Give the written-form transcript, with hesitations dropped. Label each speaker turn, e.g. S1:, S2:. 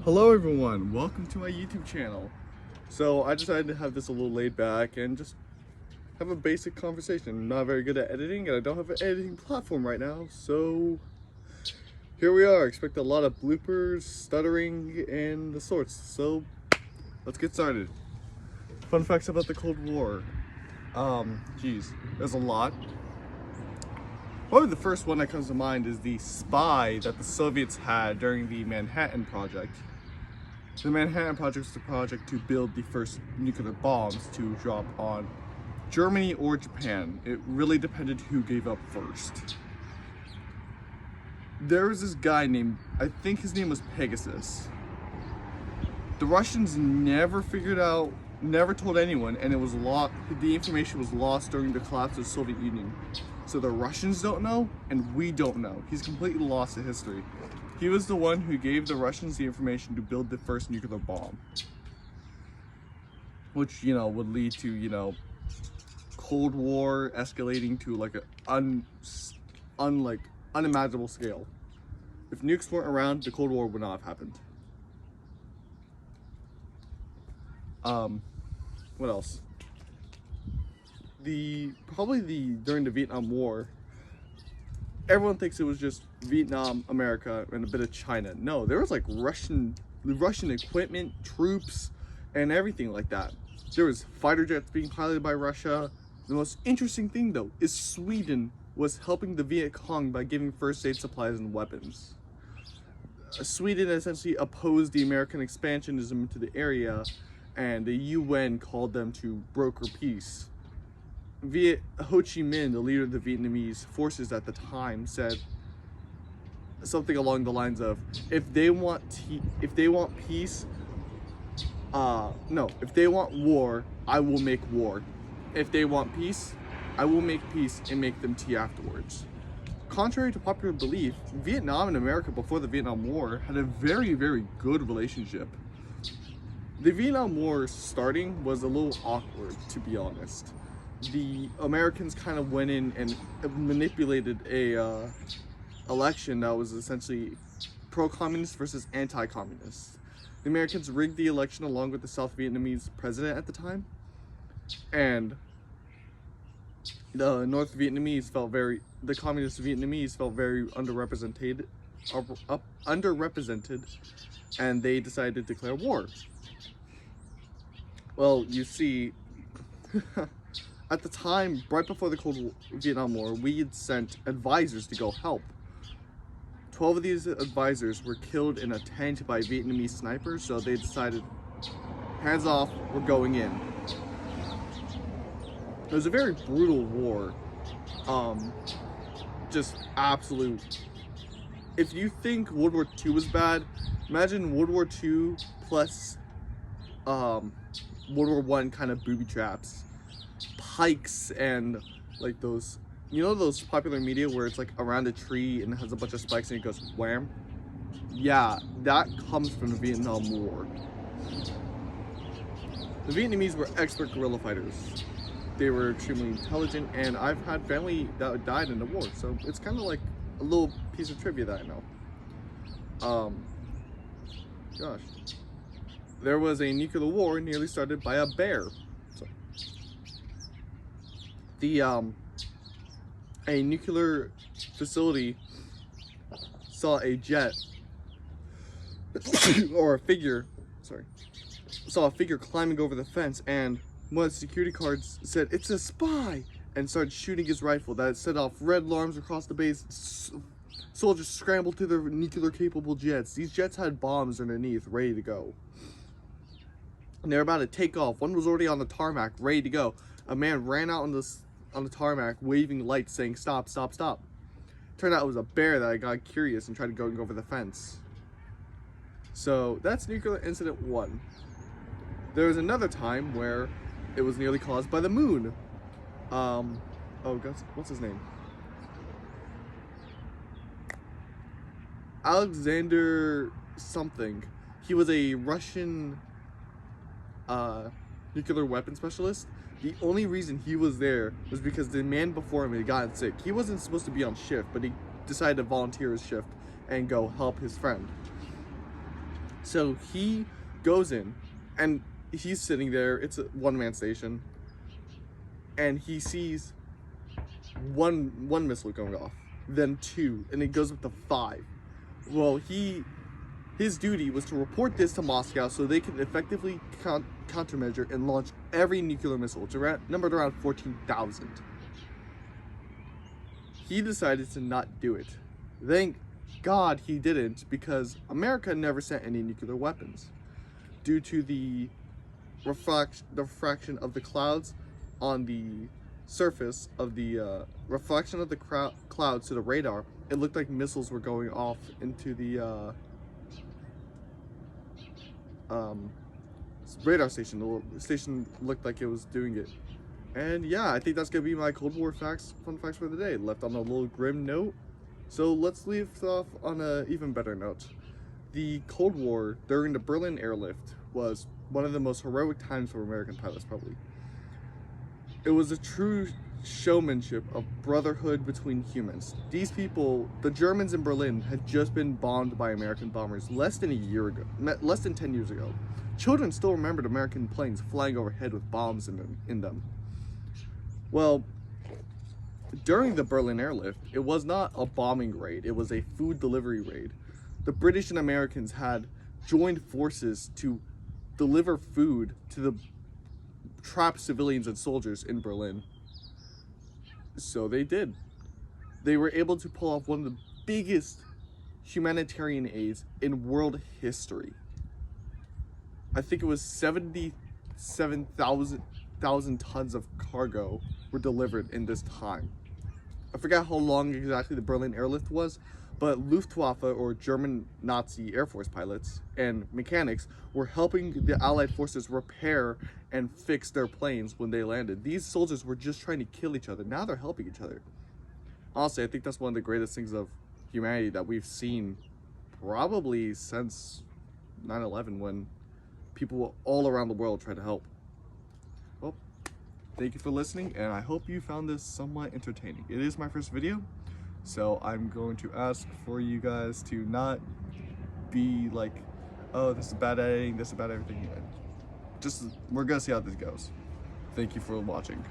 S1: Hello everyone, welcome to my YouTube channel. So I decided to have this a little laid back and just have a basic conversation. I'm not very good at editing and I don't have an editing platform right now, so here we are. Expect a lot of bloopers, stuttering, and the sorts. So let's get started. Fun facts about the Cold War. Geez, there's a lot. Probably the first one that comes to mind is the spy that the Soviets had during the Manhattan Project. The Manhattan Project was the project to build the first nuclear bombs to drop on Germany or Japan. It really depended who gave up first. There was this guy named, I think his name was Pegasus. The Russians never figured out, never told anyone, and it was lost. The information was lost during the collapse of the Soviet Union. So the Russians don't know, and we don't know. He's completely lost to history. He was the one who gave the Russians the information to build the first nuclear bomb. Which, would lead to, Cold War escalating to like an unimaginable scale. If nukes weren't around, the Cold War would not have happened. What else? During the Vietnam War, everyone thinks it was just Vietnam, America, and a bit of China. No, there was like Russian equipment, troops, and everything like that. There was fighter jets being piloted by Russia. The most interesting thing though is Sweden was helping the Viet Cong by giving first aid supplies and weapons. Sweden essentially opposed the American expansionism into the area, and the UN called them to broker peace. Ho Chi Minh, the leader of the Vietnamese forces at the time, said something along the lines of, if they want peace, if they want war, I will make war. If they want peace, I will make peace and make them tea afterwards. Contrary to popular belief, Vietnam and America before the Vietnam War had a very, very good relationship. The Vietnam War starting was a little awkward, to be honest. The Americans kind of went in and manipulated a election that was essentially pro-communist versus anti-communist. The Americans rigged the election along with the South Vietnamese president at the time, and the communist Vietnamese felt very underrepresented, and they decided to declare war. Well, you see, at the time, right before the Vietnam War, we had sent advisors to go help. 12 of these advisors were killed in a tent by Vietnamese snipers, so they decided, hands off, we're going in. It was a very brutal war. Just absolute. If you think World War II was bad, imagine World War II plus World War I kind of booby traps. Pikes and like those, those popular media where it's like around a tree and it has a bunch of spikes and it goes wham? Yeah, that comes from the Vietnam War. The Vietnamese were expert guerrilla fighters. They were extremely intelligent, and I've had family that died in the war, so it's kind of like a little piece of trivia that I know. Gosh. There was a nuclear war nearly started by a bear. So, a nuclear facility saw a jet, saw a figure climbing over the fence, and one of the security guards said, "It's a spy," and started shooting his rifle. That set off red alarms across the base. Soldiers scrambled to their nuclear-capable jets. These jets had bombs underneath, ready to go. And they were about to take off. One was already on the tarmac, ready to go. A man ran out on the tarmac, waving lights, saying, "Stop, stop, stop." Turned out it was a bear that got curious and tried to go over the fence. So that's nuclear incident 1. There was another time where it was nearly caused by the moon. What's his name? Alexander something. He was a Russian nuclear weapon specialist. The only reason he was there was because the man before him had gotten sick. He wasn't supposed to be on shift, but he decided to volunteer his shift and go help his friend. So he goes in and he's sitting there. It's a one-man station, and he sees one missile going off, then two, and it goes up to 5. Well, his duty was to report this to Moscow so they could effectively countermeasure and launch every nuclear missile, which numbered around 14,000. He decided to not do it. Thank God he didn't, because America never sent any nuclear weapons. Due to the refraction of the clouds on the surface of the reflection of the clouds to the radar, it looked like missiles were going off into the radar station. The station looked like it was doing it. And yeah, I think that's gonna be my Cold War fun facts for the day. Left on a little grim note. So let's leave off on an even better note. The Cold War during the Berlin airlift was one of the most heroic times for American pilots, probably. It was a true showmanship of brotherhood between humans. These people, the Germans in Berlin, had just been bombed by American bombers less than 10 years ago. Children still remembered American planes flying overhead with bombs in them. Well, during the Berlin airlift, it was not a bombing raid, it was a food delivery raid. The British and Americans had joined forces to deliver food to the trapped civilians and soldiers in Berlin. So they did. They were able to pull off one of the biggest humanitarian aids in world history. I think it was 77,000 tons of cargo were delivered in this time. I forgot how long exactly the Berlin airlift was, but Luftwaffe, or German Nazi Air Force pilots and mechanics, were helping the Allied forces repair and fix their planes when they landed. These soldiers were just trying to kill each other. Now they're helping each other. Honestly, I think that's one of the greatest things of humanity that we've seen probably since 9/11, when people all around the world try to help. Well, thank you for listening, and I hope you found this somewhat entertaining. It is my first video, so I'm going to ask for you guys to not be like, oh, this is bad editing, this is bad everything. Just, we're gonna see how this goes. Thank you for watching.